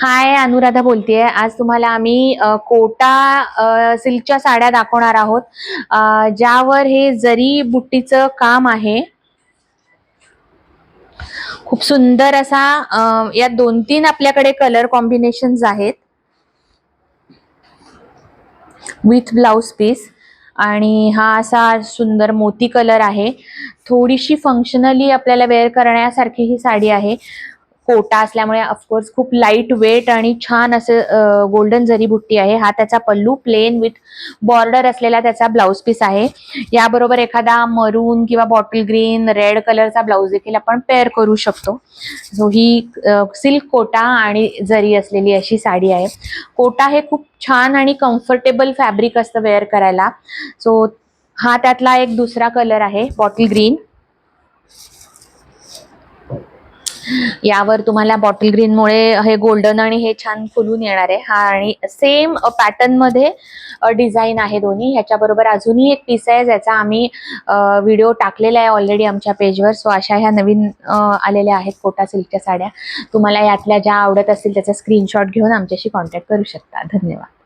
हाय, अनुराधा बोलतेय. आज तुम्हाला आम्ही कोटा सिल्कच्या साड्या दाखवणार आहोत, ज्यावर हे जरी बुट्टीचं काम आहे. खूप सुंदर असा या 2-3 आपल्याकडे कलर कॉम्बिनेशन्स आहेत विथ ब्लाउज पीस. आणि हा असा सुंदर मोती कलर आहे. थोडीशी फंक्शनली आपल्याला वेअर करण्यासारखी ही साडी आहे. कोटा असल्यामुळे ऑफकोर्स खूप लाईट वेट आणि छान असं गोल्डन जरी बुट्टी आहे. हा त्याचा पल्लू, प्लेन विथ बॉर्डर असलेला त्याचा ब्लाउज पीस आहे. याबरोबर एखादा मरून किंवा बॉटल ग्रीन, रेड कलरचा ब्लाउज देखील आपण पेअर करू शकतो. सो ही सिल्क कोटा आणि जरी असलेली अशी साडी आहे. कोटा हे खूप छान आणि कम्फर्टेबल फॅब्रिक असतं वेअर करायला. सो हा त्यातला एक दुसरा कलर आहे, बॉटल ग्रीन. यावर तुम्हाला बॉटल ग्रीन मुळे हे गोल्डन आणि हे छान फुलून येणार आहे. हा आणि सेम पॅटर्न मध्ये डिझाईन आहे दोन्ही. ह्याच्याबरोबर अजूनही एक पीस आहे ज्याचा आम्ही व्हिडिओ टाकलेला आहे ऑलरेडी आमच्या पेजवर. सो अशा ह्या नवीन आलेल्या आहेत कोटा सिल्कच्या साड्या. तुम्हाला यातल्या ज्या आवडत असतील त्याचा स्क्रीनशॉट घेऊन आमच्याशी कॉन्टॅक्ट करू शकता. धन्यवाद.